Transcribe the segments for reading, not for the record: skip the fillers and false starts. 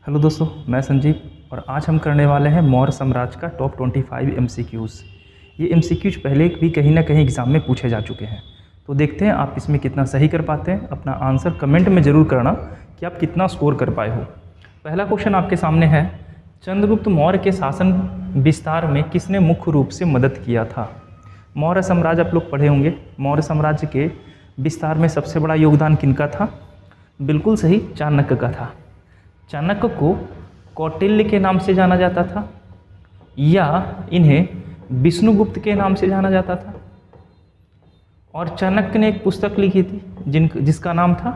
Hello दोस्तों, मैं संजीव और आज हम करने वाले हैं मौर्य साम्राज्य का टॉप 25 एमसीक्यूज़। ये एमसीक्यूज पहले भी कहीं ना कहीं एग्ज़ाम में पूछे जा चुके हैं, तो देखते हैं आप इसमें कितना सही कर पाते हैं। अपना आंसर कमेंट में ज़रूर करना कि आप कितना स्कोर कर पाए हो। पहला क्वेश्चन आपके सामने है, चंद्रगुप्त मौर्य के शासन विस्तार में किसने मुख्य रूप से मदद किया था। मौर्य साम्राज्य आप लोग पढ़े होंगे। मौर्य साम्राज्य के विस्तार में सबसे बड़ा योगदान किनका था? बिल्कुल सही, चाणक्य का था। चाणक्य को कौटिल्य के नाम से जाना जाता था या इन्हें विष्णुगुप्त के नाम से जाना जाता था। और चाणक्य ने एक पुस्तक लिखी थी जिसका नाम था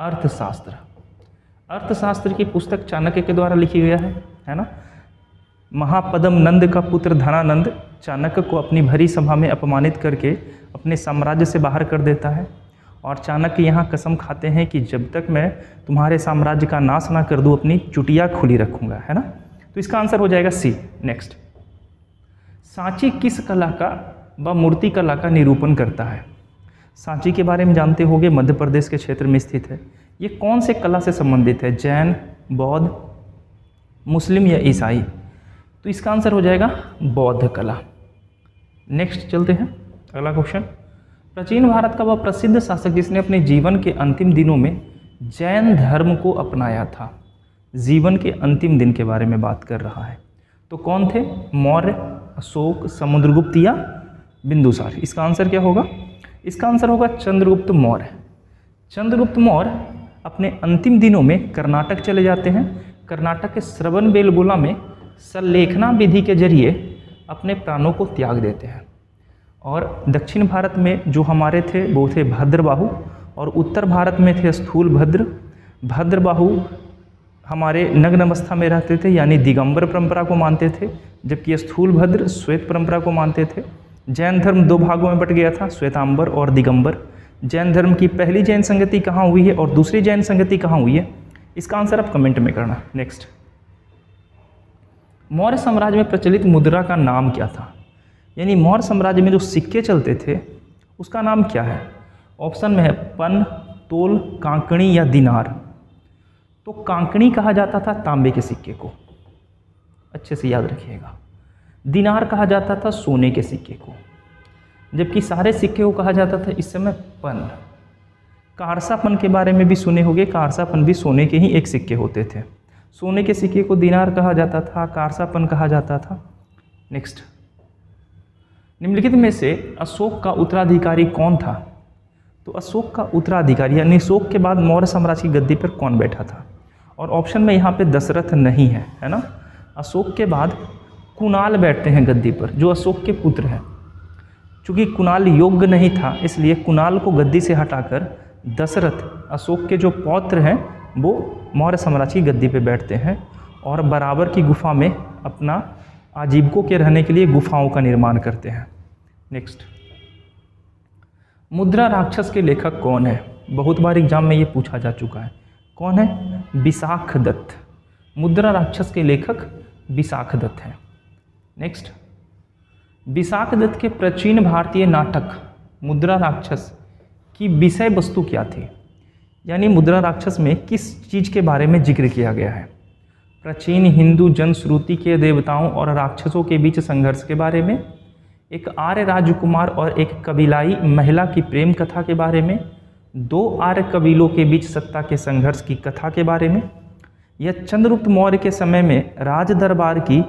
अर्थशास्त्र। अर्थशास्त्र की पुस्तक चाणक्य के द्वारा लिखी गया है ना। महापद्म नंद का पुत्र धनानंद चाणक्य को अपनी भरी सभा में अपमानित करके अपने साम्राज्य से बाहर कर देता है और चाणक्य यहाँ कसम खाते हैं कि जब तक मैं तुम्हारे साम्राज्य का नाश ना कर दूँ अपनी चुटिया खुली रखूँगा, है ना। तो इसका आंसर हो जाएगा सी। नेक्स्ट, सांची किस कला का व मूर्ति कला का निरूपण करता है? सांची के बारे में जानते होंगे, मध्य प्रदेश के क्षेत्र में स्थित है। ये कौन से कला से संबंधित है? जैन, बौद्ध, मुस्लिम या ईसाई? तो इसका आंसर हो जाएगा बौद्ध कला। नेक्स्ट चलते हैं, अगला क्वेश्चन। प्राचीन भारत का वह प्रसिद्ध शासक जिसने अपने जीवन के अंतिम दिनों में जैन धर्म को अपनाया था। जीवन के अंतिम दिन के बारे में बात कर रहा है, तो कौन थे? मौर्य, अशोक, समुद्रगुप्त या बिंदुसार? इसका आंसर क्या होगा? इसका आंसर होगा चंद्रगुप्त मौर्य। चंद्रगुप्त मौर्य अपने अंतिम दिनों में कर्नाटक चले जाते हैं। कर्नाटक के श्रवणबेलगोला में सल्लेखना विधि के जरिए अपने प्राणों को त्याग देते हैं। और दक्षिण भारत में जो हमारे थे वो थे भद्रबाहु, और उत्तर भारत में थे स्थूलभद्र। भद्रबाहु हमारे नग्न अवस्था में रहते थे यानी दिगंबर परंपरा को मानते थे, जबकि स्थूलभद्र श्वेत परंपरा को मानते थे। जैन धर्म दो भागों में बट गया था, श्वेतांबर और दिगंबर। जैन धर्म की पहली जैन संगति कहाँ हुई है और दूसरी जैन संगति कहाँ हुई है? इसका आंसर आप कमेंट में करना। नेक्स्ट, मौर्य साम्राज्य में प्रचलित मुद्रा का नाम क्या था? यानी मौर्य साम्राज्य में जो सिक्के चलते थे उसका नाम क्या है? ऑप्शन में है पन, तोल, कांकणी या दिनार। तो कांकणी कहा जाता था तांबे के सिक्के को, अच्छे से याद रखिएगा। दिनार कहा जाता था सोने के सिक्के को, जबकि सारे सिक्के को कहा जाता था इस समय पन। कारसापन के बारे में भी सुने होंगे, कारसापन भी सोने के ही एक सिक्के होते थे। सोने के सिक्के को दिनार कहा जाता था, कारसापन कहा जाता था। नेक्स्ट, निम्नलिखित में से अशोक का उत्तराधिकारी कौन था? तो अशोक का उत्तराधिकारी यानी अशोक के बाद मौर्य साम्राज्य की गद्दी पर कौन बैठा था? और ऑप्शन में यहाँ पे दशरथ नहीं है, है ना। अशोक के बाद कुणाल बैठते हैं गद्दी पर, जो अशोक के पुत्र हैं। चूँकि कुणाल योग्य नहीं था इसलिए कुणाल को गद्दी से हटाकर दशरथ, अशोक के जो पौत्र हैं, वो मौर्य साम्राज्य की गद्दी पर बैठते हैं और बराबर की गुफा में अपना आजीविकों के रहने के लिए गुफाओं का निर्माण करते हैं। नेक्स्ट, मुद्रा राक्षस के लेखक कौन है? बहुत बार एग्जाम में ये पूछा जा चुका है। कौन है? विशाखदत्त। मुद्रा राक्षस के लेखक विशाखदत्त हैं। नेक्स्ट, विशाखदत्त के प्राचीन भारतीय नाटक मुद्रा राक्षस की विषय वस्तु क्या थी? यानी मुद्रा राक्षस में किस चीज़ के बारे में जिक्र किया गया है? प्राचीन हिंदू जनश्रुति के देवताओं और राक्षसों के बीच संघर्ष के बारे में, एक आर्य राजकुमार और एक कबीलाई महिला की प्रेम कथा के बारे में, दो आर्य कबीलों के बीच सत्ता के संघर्ष की कथा के बारे में, या चंद्रगुप्त मौर्य के समय में राज दरबार की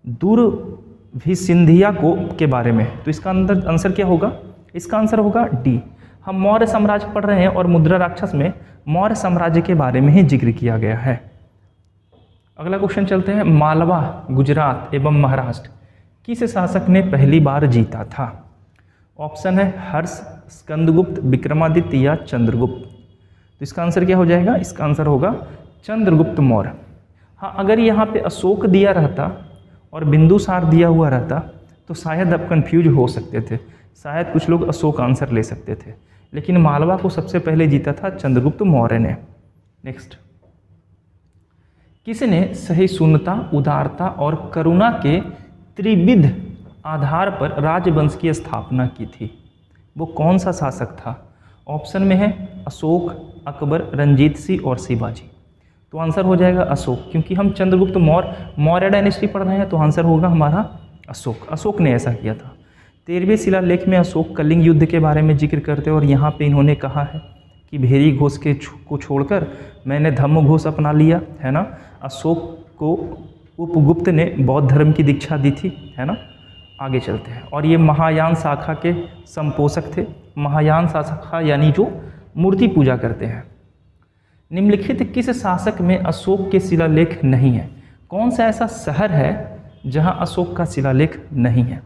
दुर्भिसिंधिया के बारे में? तो इसका आंसर क्या होगा? इसका आंसर होगा डी। हम मौर्य साम्राज्य पढ़ रहे हैं और मुद्रा राक्षस में मौर्य साम्राज्य के बारे में ही जिक्र किया गया है। अगला क्वेश्चन चलते हैं, मालवा, गुजरात एवं महाराष्ट्र किस शासक ने पहली बार जीता था? ऑप्शन है हर्ष, स्कंदगुप्त, विक्रमादित्य या चंद्रगुप्त। तो इसका आंसर क्या हो जाएगा? इसका आंसर होगा चंद्रगुप्त मौर्य। हाँ, अगर यहाँ पे अशोक दिया रहता और बिंदुसार दिया हुआ रहता तो शायद आप कंफ्यूज हो सकते थे, शायद कुछ लोग अशोक आंसर ले सकते थे, लेकिन मालवा को सबसे पहले जीता था चंद्रगुप्त मौर्य ने। नेक्स्ट, किसने सहिष्णुता, उदारता और करुणा के त्रिविध आधार पर राजवंश की स्थापना की थी? वो कौन सा शासक था? ऑप्शन में है अशोक, अकबर, रंजीत सिंह और शिवाजी। तो आंसर हो जाएगा अशोक, क्योंकि हम चंद्रगुप्त मौर्य डायनेस्टी पढ़ रहे हैं, तो आंसर होगा हमारा अशोक। अशोक ने ऐसा किया था। 13वें शिलालेख में अशोक कलिंग युद्ध के बारे में जिक्र करते हैं और यहाँ पे इन्होंने कहा है कि भेरी घोष को छोड़कर मैंने धम्म घोष अपना लिया, है ना। अशोक को उपगुप्त ने बौद्ध धर्म की दीक्षा दी थी, है ना। आगे चलते हैं। और ये महायान शाखा के संपोषक थे। महायान शाखा यानी जो मूर्ति पूजा करते हैं। निम्नलिखित किस शासक में अशोक के शिलालेख नहीं है? कौन सा ऐसा शहर है जहां अशोक का शिलालेख नहीं है?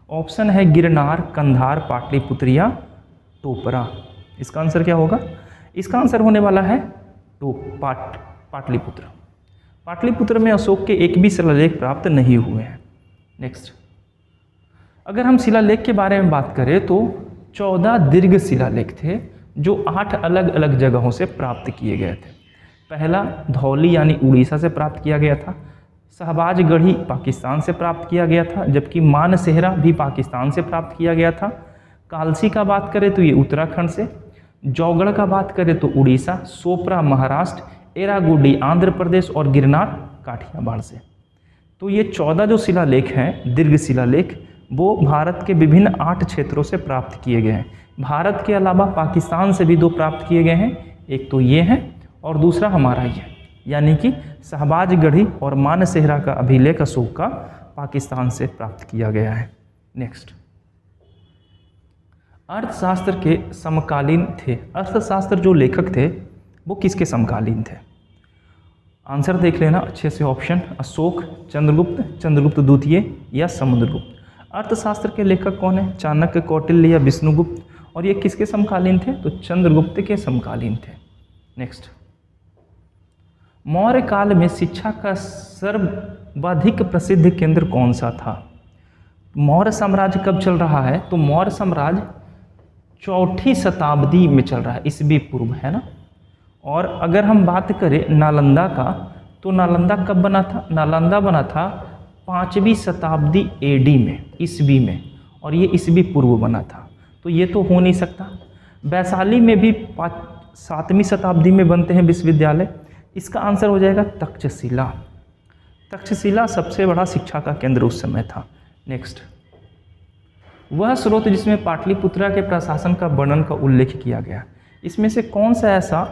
ऑप्शन है गिरनार, कंधार, पाटलिपुत्र या टोपरा। इसका आंसर क्या होगा? इसका आंसर होने वाला है पाटलिपुत्र। पाटलिपुत्र में अशोक के एक भी शिलालेख प्राप्त नहीं हुए हैं। नेक्स्ट, अगर हम शिलालेख के बारे में बात करें तो 14 दीर्घ शिलालेख थे जो 8 अलग अलग जगहों से प्राप्त किए गए थे। पहला धौली यानी उड़ीसा से प्राप्त किया गया था। शहबाजगढ़ी पाकिस्तान से प्राप्त किया गया था, जबकि मानसेहरा भी पाकिस्तान से प्राप्त किया गया था। कालसी का बात करें तो ये उत्तराखंड से, जौगढ़ का बात करें तो उड़ीसा, सोपरा महाराष्ट्र, एरागुडी आंध्र प्रदेश और गिरनार काठियावाड़ से। तो ये 14 जो शिलालेख हैं, दीर्घ शिलालेख, वो भारत के विभिन्न 8 क्षेत्रों से प्राप्त किए गए हैं। भारत के अलावा पाकिस्तान से भी 2 प्राप्त किए गए हैं, एक तो ये हैं और दूसरा हमारा ये, यानी कि शहबाजगढ़ी और मानसेहरा का अभिलेख अशोक का पाकिस्तान से प्राप्त किया गया है। नेक्स्ट, अर्थशास्त्र के समकालीन थे। अर्थशास्त्र जो लेखक थे वो किसके समकालीन थे? आंसर देख लेना अच्छे से। ऑप्शन अशोक, चंद्रगुप्त, चंद्रगुप्त द्वितीय या समुद्रगुप्त। अर्थशास्त्र के लेखक कौन है? चाणक्य, कौटिल्य या विष्णुगुप्त। और ये किसके समकालीन थे? तो चंद्रगुप्त के समकालीन थे। नेक्स्ट, मौर्य काल में शिक्षा का सर्वाधिक प्रसिद्ध केंद्र कौन सा था? मौर्य साम्राज्य कब चल रहा है? तो मौर्य साम्राज्य 4ठी शताब्दी में चल रहा है, ईस्वी पूर्व, है ना। और अगर हम बात करें नालंदा का, तो नालंदा कब बना था? नालंदा बना था 5वीं शताब्दी एडी में, ईस्वी में, और ये ईस्वी पूर्व बना था, तो ये तो हो नहीं सकता। वैशाली में भी 7वीं शताब्दी में बनते हैं विश्वविद्यालय। इसका आंसर हो जाएगा तक्षशिला। तक्षशिला सबसे बड़ा शिक्षा का केंद्र उस समय था। नेक्स्ट, वह स्रोत जिसमें पाटलिपुत्रा के प्रशासन का वर्णन का उल्लेख किया गया, इसमें से कौन सा ऐसा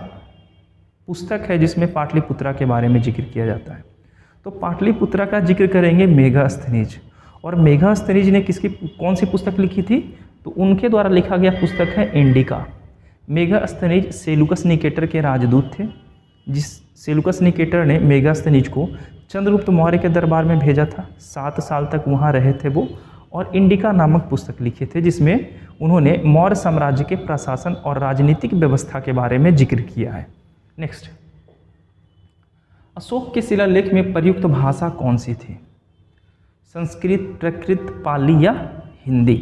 पुस्तक है जिसमें पाटलिपुत्रा के बारे में जिक्र किया जाता है? तो पाटलिपुत्रा का जिक्र करेंगे मेगास्थनीज। और मेगास्थनीज ने कौन सी पुस्तक लिखी थी? तो उनके द्वारा लिखा गया पुस्तक है इंडिका। मेगास्थनीज सेलुकस निकेटर के राजदूत थे, जिस सेलुकस निकेटर ने मेगास्थनीज को चंद्रगुप्त मौर्य के दरबार में भेजा था। 7 साल तक वहाँ रहे थे वो, और इंडिका नामक पुस्तक लिखे थे जिसमें उन्होंने मौर्य साम्राज्य के प्रशासन और राजनीतिक व्यवस्था के बारे में जिक्र किया है। नेक्स्ट, अशोक के शिलालेख में प्रयुक्त भाषा कौन सी थी? संस्कृत, प्राकृत, पाली या हिंदी?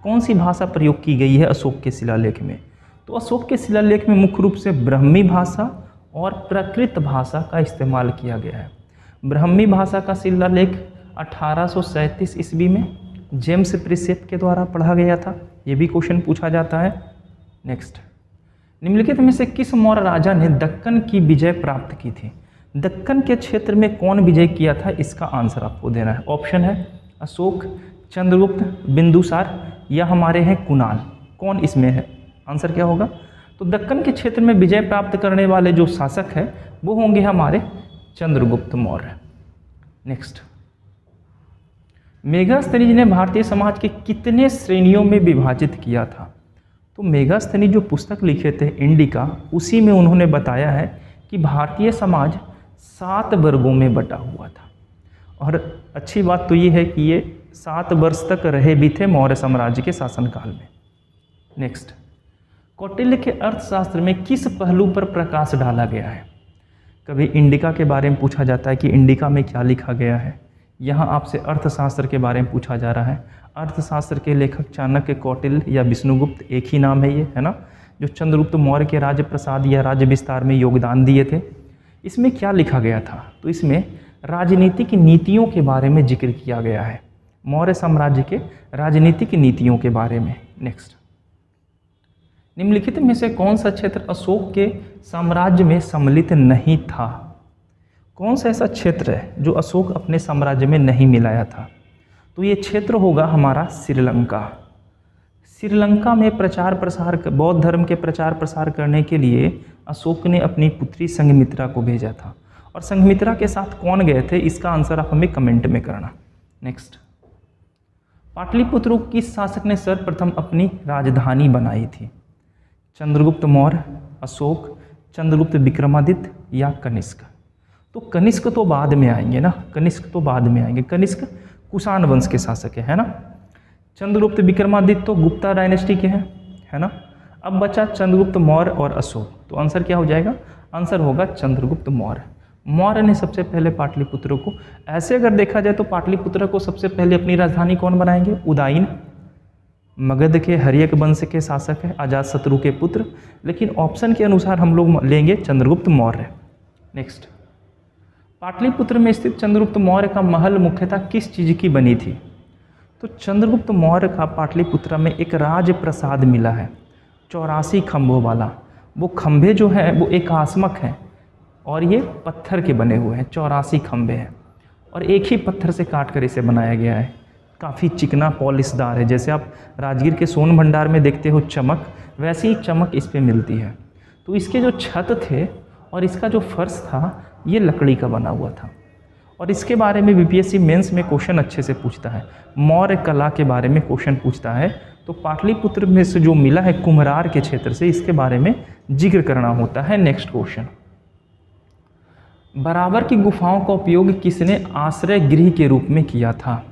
कौन सी भाषा प्रयोग की गई है अशोक के शिलालेख में? तो अशोक के शिलालेख में मुख्य रूप से ब्राह्मी भाषा और प्राकृत भाषा का इस्तेमाल किया गया है। ब्राह्मी भाषा का शिलालेख 1837 ईस्वी में जेम्स प्रिसेप के द्वारा पढ़ा गया था। ये भी क्वेश्चन पूछा जाता है। नेक्स्ट, निम्नलिखित में से किस मौर्य राजा ने दक्कन की विजय प्राप्त की थी? दक्कन के क्षेत्र में कौन विजय किया था? इसका आंसर आपको देना है। ऑप्शन है अशोक, चंद्रगुप्त, बिंदुसार या हमारे हैं कुणाल। कौन इसमें है? आंसर क्या होगा? तो दक्कन के क्षेत्र में विजय प्राप्त करने वाले जो शासक हैं वो होंगे हमारे चंद्रगुप्त मौर्य। नेक्स्ट, मेगास्थनीज ने भारतीय समाज के कितने श्रेणियों में विभाजित किया था? तो मेगास्थनीज जो पुस्तक लिखे थे इंडिका, उसी में उन्होंने बताया है कि भारतीय समाज 7 वर्गों में बटा हुआ था। और अच्छी बात तो ये है कि ये 7 वर्ष तक रहे भी थे मौर्य साम्राज्य के शासनकाल में। नेक्स्ट, कौटिल्य के अर्थशास्त्र में किस पहलू पर प्रकाश डाला गया है? कभी इंडिका के बारे में पूछा जाता है कि इंडिका में क्या लिखा गया है। यहाँ आपसे अर्थशास्त्र के बारे में पूछा जा रहा है। अर्थशास्त्र के लेखक चाणक्य, कौटिल्य या विष्णुगुप्त, एक ही नाम है ये, है ना, जो चंद्रगुप्त मौर्य के राज्य प्रसाद या राज्य विस्तार में योगदान दिए थे। इसमें क्या लिखा गया था? तो इसमें राजनीतिक नीतियों के बारे में जिक्र किया गया है, मौर्य साम्राज्य के राजनीतिक नीतियों के बारे में। नेक्स्ट, निम्नलिखित में से कौन सा क्षेत्र अशोक के साम्राज्य में सम्मिलित नहीं था? कौन सा ऐसा क्षेत्र है जो अशोक अपने साम्राज्य में नहीं मिलाया था? तो ये क्षेत्र होगा हमारा श्रीलंका। श्रीलंका में प्रचार प्रसार बौद्ध धर्म के प्रचार प्रसार करने के लिए अशोक ने अपनी पुत्री संघमित्रा को भेजा था। और संघमित्रा के साथ कौन गए थे, इसका आंसर आप हमें कमेंट में करना। नेक्स्ट, पाटलिपुत्र को किस शासक ने सर्वप्रथम अपनी राजधानी बनाई थी? चंद्रगुप्त मौर्य, अशोक, चंद्रगुप्त विक्रमादित्य या कनिष्क? तो कनिष्क तो बाद में आएंगे ना, कनिष्क तो बाद में आएंगे। कनिष्क कुषाण वंश के शासक है ना। चंद्रगुप्त विक्रमादित्य तो गुप्ता डायनेस्टी के हैं, है ना। अब बचा चंद्रगुप्त मौर्य और अशोक, तो आंसर क्या हो जाएगा? आंसर होगा चंद्रगुप्त मौर्य। मौर्य ने सबसे पहले पाटलिपुत्र को, ऐसे अगर देखा जाए तो पाटलिपुत्र को सबसे पहले अपनी राजधानी कौन बनाएंगे? उदयन, मगध के हर्यक वंश के शासक है, अजातशत्रु के पुत्र, लेकिन ऑप्शन के अनुसार हम लोग लेंगे चंद्रगुप्त मौर्य। नेक्स्ट, पाटलिपुत्र में स्थित चंद्रगुप्त मौर्य का महल मुख्यतः किस चीज़ की बनी थी? तो चंद्रगुप्त मौर्य का पाटलिपुत्र में एक राजप्रसाद मिला है 84 खंभों वाला। वो खंभे जो हैं वो एकास्मक हैं और ये पत्थर के बने हुए हैं, 84 खंभे हैं और एक ही पत्थर से काट कर इसे बनाया गया है। काफ़ी चिकना पॉलिशदार है, जैसे आप राजगीर के सोन भंडार में देखते हो चमक, वैसी ही चमक इस पे मिलती है। तो इसके जो छत थे और इसका जो फर्श था ये लकड़ी का बना हुआ था। और इसके बारे में बीपीएससी मेंस में क्वेश्चन अच्छे से पूछता है, मौर्य कला के बारे में क्वेश्चन पूछता है। तो पाटलिपुत्र में से जो मिला है कुम्हरार के क्षेत्र से, इसके बारे में जिक्र करना होता है। नेक्स्ट क्वेश्चन, बराबर की गुफाओं का उपयोग किसने आश्रय गृह के रूप में किया था?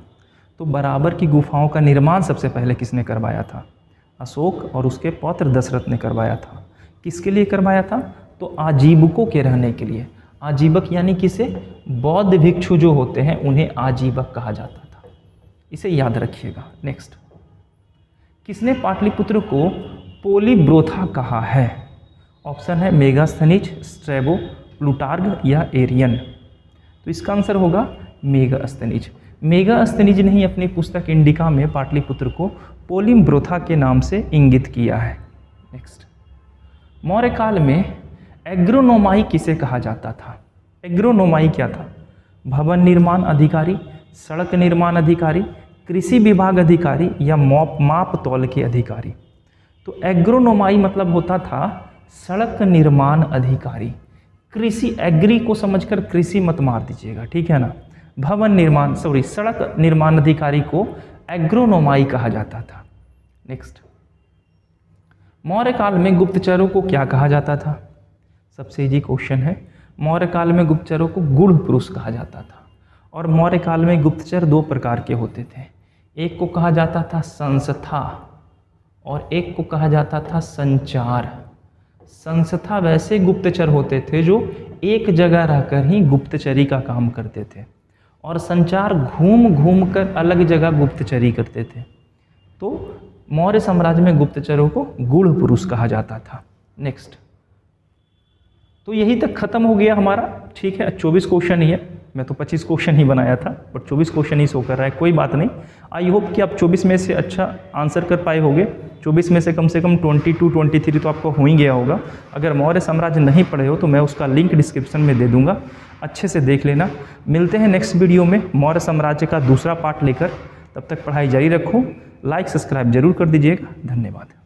तो बराबर की गुफाओं का निर्माण सबसे पहले किसने करवाया था? अशोक और उसके पौत्र दशरथ ने करवाया था। किसके लिए करवाया था? तो आजीवकों के रहने के लिए। आजीवक यानी किसे? बौद्ध भिक्षु जो होते हैं उन्हें आजीवक कहा जाता था, इसे याद रखिएगा। नेक्स्ट, किसने पाटलिपुत्र को पोलीब्रोथा कहा है? ऑप्शन है मेगास्थनीज, स्ट्रैबो, प्लूटार्क या एरियन। तो इसका आंसर होगा मेगास्थनीज। मेगास्थनीज ने ही अपनी पुस्तक इंडिका में पाटलिपुत्र को पोलीब्रोथा के नाम से इंगित किया है। नेक्स्ट, मौर्य काल में एग्रोनोमाई किसे कहा जाता था? एग्रोनोमाई क्या था? भवन निर्माण अधिकारी, सड़क निर्माण अधिकारी, कृषि विभाग अधिकारी या माप तौल के अधिकारी? तो एग्रोनोमाई मतलब होता था सड़क निर्माण अधिकारी। कृषि, एग्री को समझकर कृषि मत मार दीजिएगा, ठीक है ना। भवन निर्माण सड़क निर्माण अधिकारी को एग्रोनोमाई कहा जाता था। नेक्स्ट, मौर्य काल में गुप्तचरों को क्या कहा जाता था? सबसे इजी क्वेश्चन है। मौर्य काल में गुप्तचरों को गूढ़ पुरुष कहा जाता था। और मौर्य काल में गुप्तचर दो प्रकार के होते थे, एक को कहा जाता था संस्था और एक को कहा जाता था संचार। संस्था वैसे गुप्तचर होते थे जो एक जगह रहकर ही गुप्तचरी का काम करते थे, और संचार घूम घूम कर अलग जगह गुप्तचरी करते थे। तो मौर्य साम्राज्य में गुप्तचरों को गूढ़ पुरुष कहा जाता था। नेक्स्ट, तो यही तक खत्म हो गया हमारा, ठीक है। 24 क्वेश्चन ही है, मैं तो 25 क्वेश्चन ही बनाया था, बट 24 क्वेश्चन ही शो कर रहा है, कोई बात नहीं। आई होप कि आप 24 में से अच्छा आंसर कर पाए होंगे। 24 में से कम 22, 23 तो आपको हो ही गया होगा। अगर मौर्य साम्राज्य नहीं पढ़े हो तो मैं उसका लिंक डिस्क्रिप्शन में दे दूंगा, अच्छे से देख लेना। मिलते हैं नेक्स्ट वीडियो में मौर्य साम्राज्य का दूसरा पार्ट लेकर। तब तक पढ़ाई जारी रखो, लाइक सब्सक्राइब जरूर कर दीजिएगा। धन्यवाद।